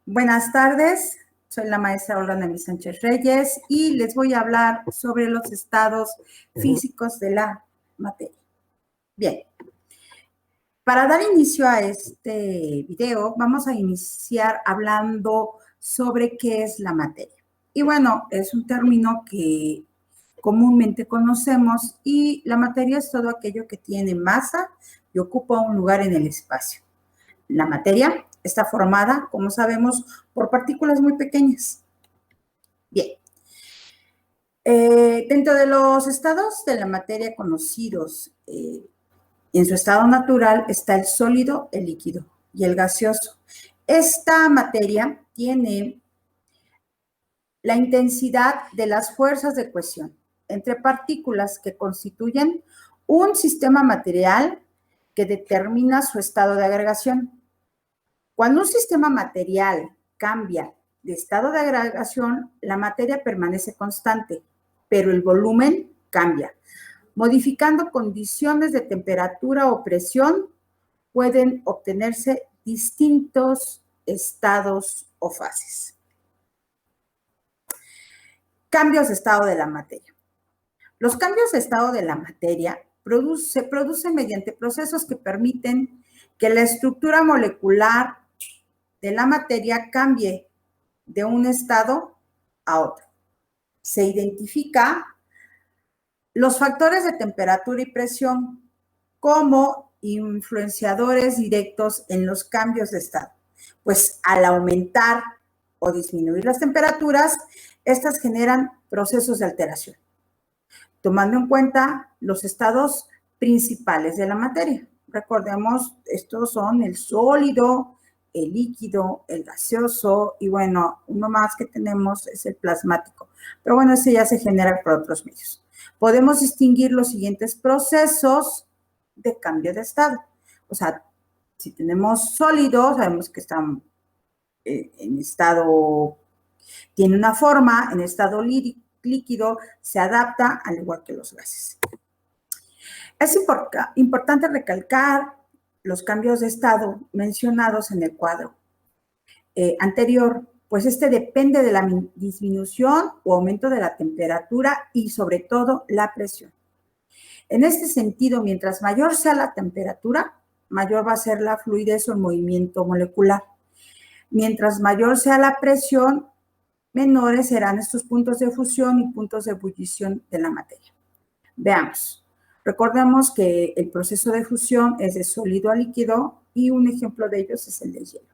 Buenas tardes, soy la maestra Olga Noemí Sánchez Reyes y les voy a hablar sobre los estados físicos de la materia. Bien, para dar inicio a este video, vamos a iniciar hablando sobre qué es la materia. Y bueno, es un término que comúnmente conocemos y la materia es todo aquello que tiene masa y ocupa un lugar en el espacio. La materia está formada, como sabemos, por partículas muy pequeñas. Bien. Dentro de los estados de la materia conocidos en su estado natural está el sólido, el líquido y el gaseoso. Esta materia tiene la intensidad de las fuerzas de cohesión entre partículas que constituyen un sistema material que determina su estado de agregación. Cuando un sistema material cambia de estado de agregación, la materia permanece constante, pero el volumen cambia. Modificando condiciones de temperatura o presión, pueden obtenerse distintos estados o fases. Cambios de estado de la materia. Los cambios de estado de la materia se producen mediante procesos que permiten que la estructura molecular de la materia cambie de un estado a otro. Se identifica los factores de temperatura y presión como influenciadores directos en los cambios de estado, pues al aumentar o disminuir las temperaturas, estas generan procesos de alteración, tomando en cuenta los estados principales de la materia. Recordemos, estos son el sólido, el líquido, el gaseoso y bueno, uno más que tenemos es el plasmático. Pero bueno, ese ya se genera por otros medios. Podemos distinguir los siguientes procesos de cambio de estado. O sea, si tenemos sólido, sabemos que está en estado, tiene una forma, en estado líquido se adapta al igual que los gases. Es importante recalcar los cambios de estado mencionados en el cuadro anterior, pues este depende de la disminución o aumento de la temperatura y sobre todo la presión. En este sentido, mientras mayor sea la temperatura, mayor va a ser la fluidez o el movimiento molecular. Mientras mayor sea la presión, menores serán estos puntos de fusión y puntos de ebullición de la materia. Veamos. Recordemos que el proceso de fusión es de sólido a líquido y un ejemplo de ellos es el de hielo.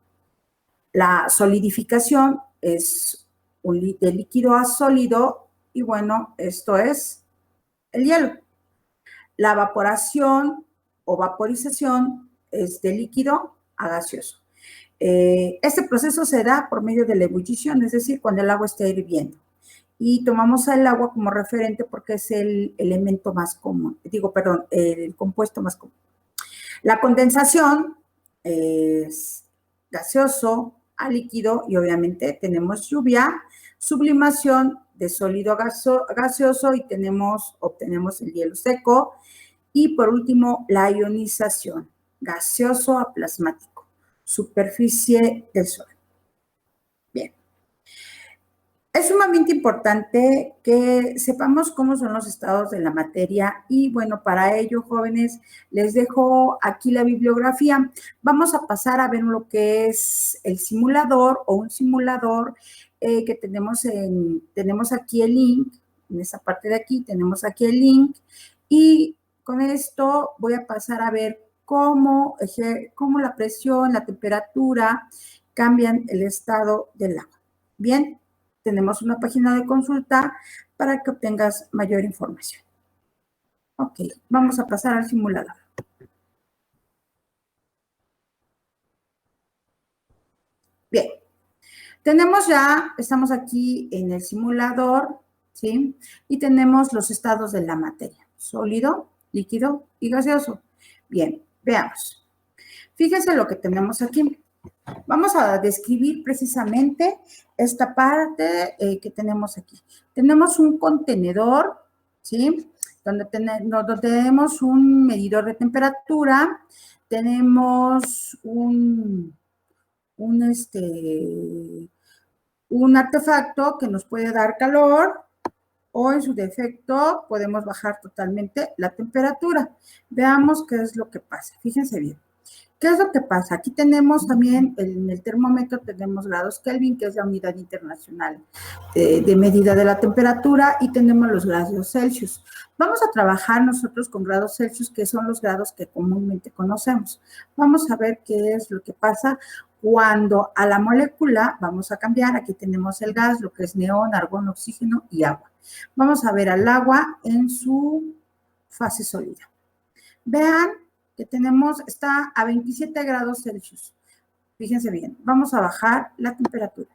La solidificación es de líquido a sólido y bueno, esto es el hielo. La evaporación o vaporización es de líquido a gaseoso. Este proceso se da por medio de la ebullición, es decir, cuando el agua está hirviendo. Y tomamos el agua como referente porque es el elemento más común, el compuesto más común. La condensación es gaseoso a líquido y obviamente tenemos lluvia, sublimación de sólido a gaseoso y obtenemos el hielo seco. Y por último, la ionización, gaseoso a plasmático, superficie del Sol. Bien. Es sumamente importante que sepamos cómo son los estados de la materia y bueno, para ello, jóvenes, les dejo aquí la bibliografía. Vamos a pasar a ver lo que es el simulador o un simulador que tenemos aquí el link, en esta parte de aquí tenemos aquí el link y con esto voy a pasar a ver cómo la presión, la temperatura cambian el estado del agua. Bien. Tenemos una página de consulta para que obtengas mayor información. Ok, vamos a pasar al simulador. Bien, estamos aquí en el simulador, ¿sí? Y tenemos los estados de la materia, sólido, líquido y gaseoso. Bien, veamos. Fíjense lo que tenemos aquí. Vamos a describir precisamente esta parte que tenemos aquí. Tenemos un contenedor, ¿sí? Donde tenemos un medidor de temperatura, tenemos un un artefacto que nos puede dar calor o en su defecto podemos bajar totalmente la temperatura. Veamos qué es lo que pasa. Fíjense bien. ¿Qué es lo que pasa? Aquí tenemos también, en el termómetro tenemos grados Kelvin, que es la unidad internacional de medida de la temperatura, y tenemos los grados Celsius. Vamos a trabajar nosotros con grados Celsius, que son los grados que comúnmente conocemos. Vamos a ver qué es lo que pasa cuando a la molécula vamos a cambiar. Aquí tenemos el gas, lo que es neón, argón, oxígeno y agua. Vamos a ver al agua en su fase sólida. Vean que está a 27 grados Celsius. Fíjense bien, vamos a bajar la temperatura.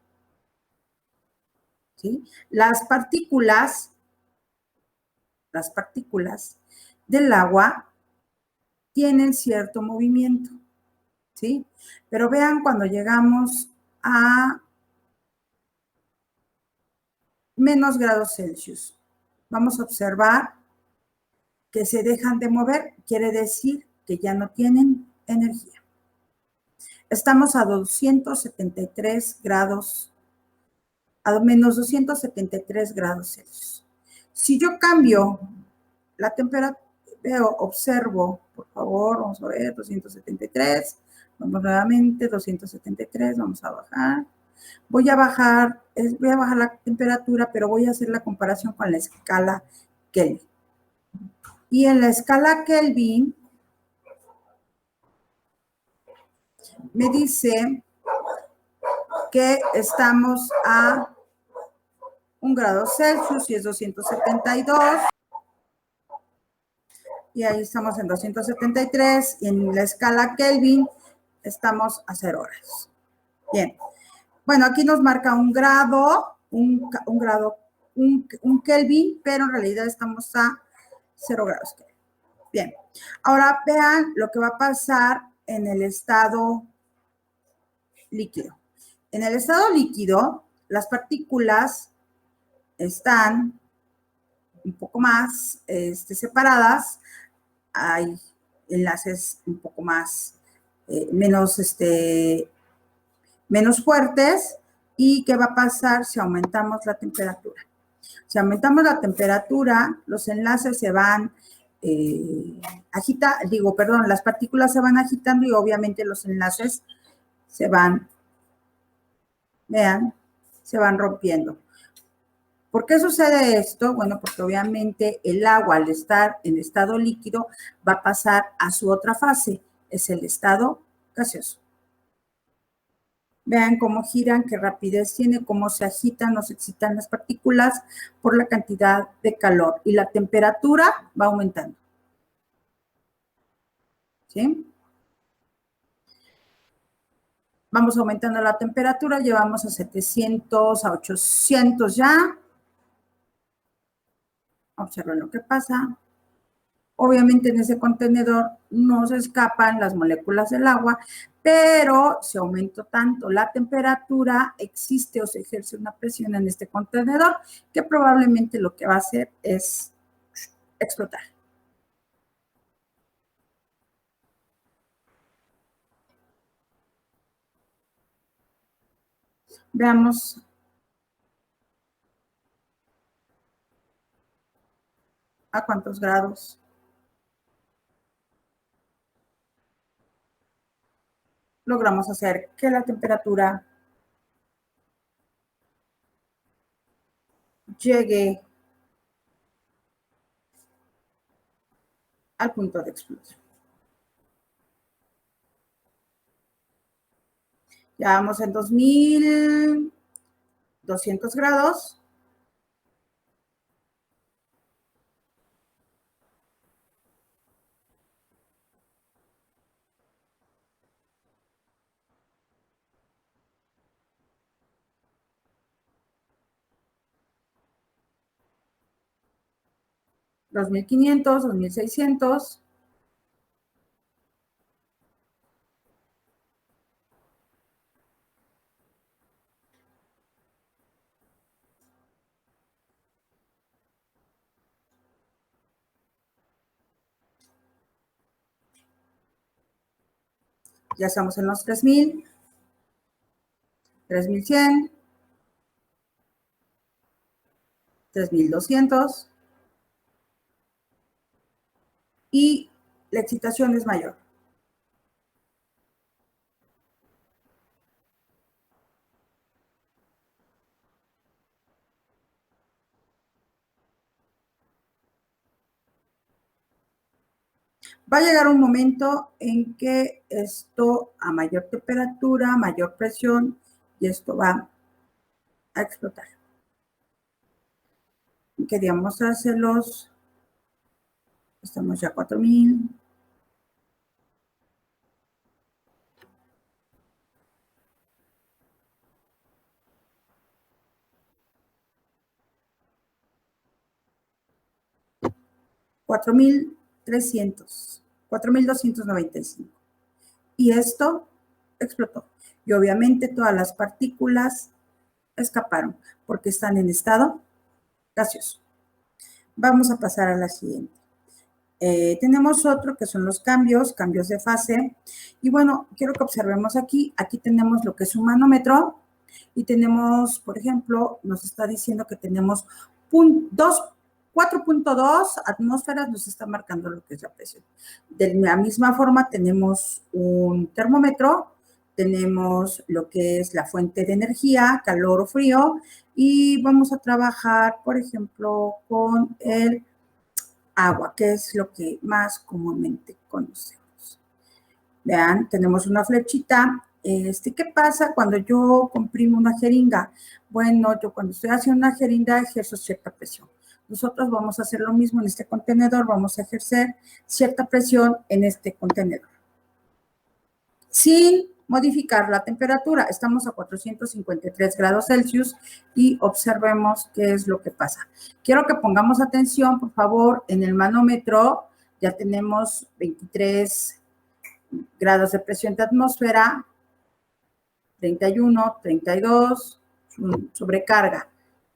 ¿Sí? Las partículas del agua tienen cierto movimiento, ¿sí? Pero vean cuando llegamos a menos grados Celsius. Vamos a observar que se dejan de mover, quiere decir que ya no tienen energía. Estamos a 273 grados, a menos 273 grados Celsius. Si yo cambio la temperatura, observo, por favor, vamos a ver, 273, vamos nuevamente, 273, vamos a bajar. Voy a bajar la temperatura, pero voy a hacer la comparación con la escala Kelvin. Y en la escala Kelvin me dice que estamos a 1 grado Celsius y es 272. Y ahí estamos en 273. Y en la escala Kelvin estamos a 0 grados. Bien. Bueno, aquí nos marca un grado, un Kelvin, pero en realidad estamos a 0 grados Kelvin. Bien. Ahora vean lo que va a pasar en el estado líquido. En el estado líquido, las partículas están un poco más separadas, hay enlaces un poco más, menos fuertes. ¿Y qué va a pasar si aumentamos la temperatura? Si aumentamos la temperatura, los enlaces se van las partículas se van agitando y obviamente los enlaces se van rompiendo. ¿Por qué sucede esto? Bueno, porque obviamente el agua, al estar en estado líquido, va a pasar a su otra fase, es el estado gaseoso. Vean cómo giran, qué rapidez tiene, cómo se agitan o se excitan las partículas por la cantidad de calor. Y la temperatura va aumentando. ¿Sí? Vamos aumentando la temperatura, llevamos a 700, a 800 ya. Observen lo que pasa. Obviamente en ese contenedor no se escapan las moléculas del agua, pero si aumento tanto la temperatura, existe o se ejerce una presión en este contenedor que probablemente lo que va a hacer es explotar. Veamos. ¿A cuántos grados? Logramos hacer que la temperatura llegue al punto de explosión. Ya vamos en 2200 grados. $2,500, $2,600. Ya estamos en los 3,000. 3100, 3200 y la excitación es mayor. Va a llegar un momento en que esto a mayor temperatura, mayor presión, y esto va a explotar. Quería mostrárselos. Estamos ya a 4000. $4,300, 4,295. Y esto explotó. Y obviamente todas las partículas escaparon porque están en estado gaseoso. Vamos a pasar a la siguiente. Tenemos otro que son los cambios de fase. Y bueno, quiero que observemos aquí. Aquí tenemos lo que es un manómetro y tenemos, por ejemplo, nos está diciendo que tenemos 4.2 atmósferas, nos está marcando lo que es la presión. De la misma forma, tenemos un termómetro, tenemos lo que es la fuente de energía, calor o frío, y vamos a trabajar, por ejemplo, con el agua, que es lo que más comúnmente conocemos. Vean, tenemos una flechita. ¿Qué pasa cuando yo comprimo una jeringa? Bueno, yo cuando estoy haciendo una jeringa ejerzo cierta presión. Nosotros vamos a hacer lo mismo en este contenedor, vamos a ejercer cierta presión en este contenedor. Sin modificar la temperatura, estamos a 453 grados Celsius y observemos qué es lo que pasa. Quiero que pongamos atención, por favor, en el manómetro. Ya tenemos 23 grados de presión de atmósfera, 31, 32, sobrecarga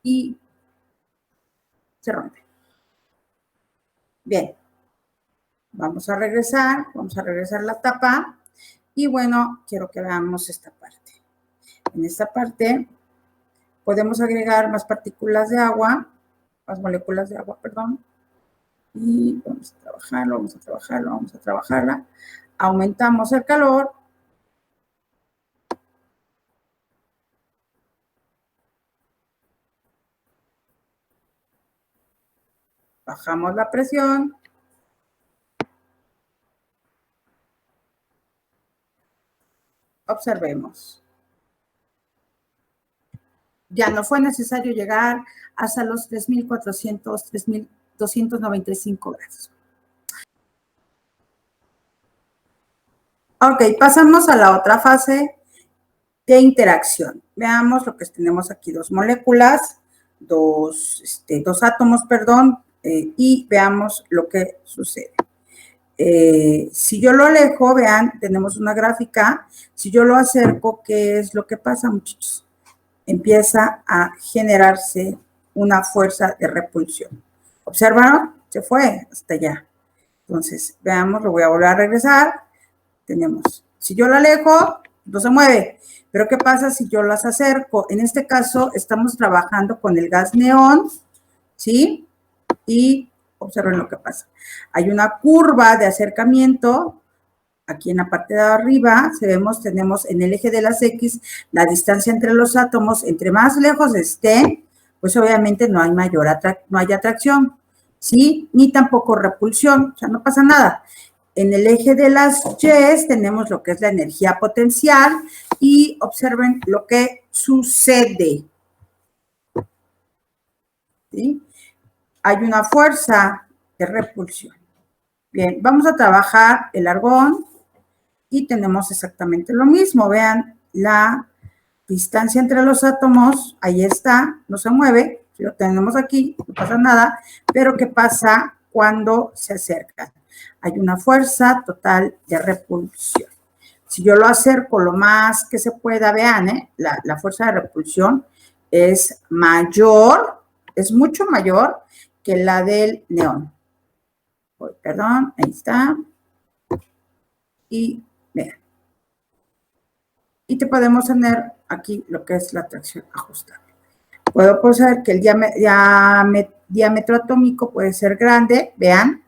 y se rompe. Bien, vamos a regresar la tapa y bueno, quiero que veamos esta parte. En esta parte podemos agregar más partículas de agua, más moléculas de agua, perdón, y vamos a trabajarla. Aumentamos el calor. Bajamos la presión. Observemos. Ya no fue necesario llegar hasta los 3,400, 3,295 grados. Ok, pasamos a la otra fase de interacción. Veamos lo que tenemos aquí, dos moléculas, dos átomos, perdón, y veamos lo que sucede. Si yo lo alejo, vean, tenemos una gráfica. Si yo lo acerco, ¿qué es lo que pasa, muchachos? Empieza a generarse una fuerza de repulsión. ¿Observaron? Se fue hasta allá. Entonces, veamos, lo voy a volver a regresar. Tenemos, si yo lo alejo, no se mueve. Pero ¿qué pasa si yo las acerco? En este caso, estamos trabajando con el gas neón, ¿sí? Y observen lo que pasa. Hay una curva de acercamiento. Aquí en la parte de arriba tenemos en el eje de las X la distancia entre los átomos. Entre más lejos estén, pues obviamente no hay atracción, ¿sí? Ni tampoco repulsión, o sea, no pasa nada. En el eje de las Y tenemos lo que es la energía potencial y observen lo que sucede, ¿sí? Hay una fuerza de repulsión. Bien, vamos a trabajar el argón y tenemos exactamente lo mismo. Vean la distancia entre los átomos, ahí está, no se mueve, lo tenemos aquí, no pasa nada, pero ¿qué pasa cuando se acercan? Hay una fuerza total de repulsión. Si yo lo acerco lo más que se pueda, vean, la fuerza de repulsión es mayor, es mucho mayor que la del neón. Perdón, ahí está. Y vean. y te podemos tener aquí lo que es la tracción ajustable. Puedo poner que el diámetro atómico puede ser grande, vean,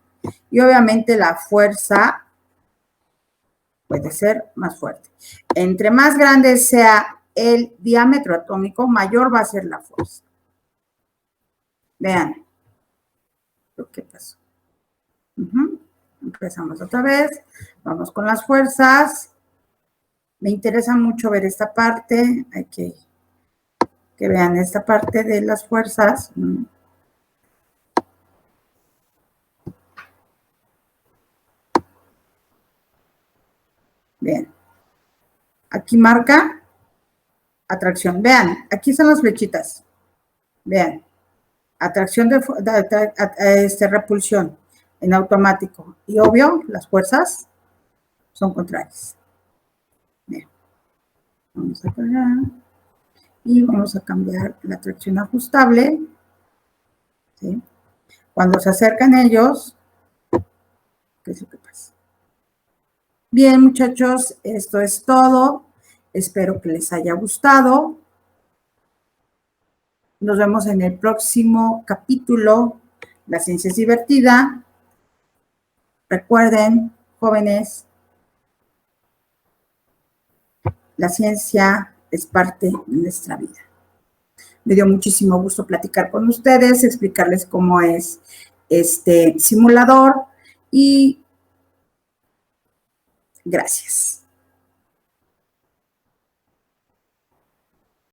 y obviamente la fuerza puede ser más fuerte. Entre más grande sea el diámetro atómico, mayor va a ser la fuerza. Vean lo que pasó. Empezamos otra vez. Vamos con las fuerzas. Me interesa mucho ver esta parte. Hay que vean esta parte de las fuerzas. Bien. Aquí marca atracción. Vean, aquí son las flechitas. Vean. Atracción repulsión en automático. Y obvio, las fuerzas son contrarias. Bien. Vamos a cargar. Y vamos a cambiar la tracción ajustable. ¿Sí? Cuando se acercan ellos, ¿qué es lo que pasa? Bien, muchachos, esto es todo. Espero que les haya gustado. Nos vemos en el próximo capítulo. La ciencia es divertida. Recuerden, jóvenes, la ciencia es parte de nuestra vida. Me dio muchísimo gusto platicar con ustedes, explicarles cómo es este simulador y gracias.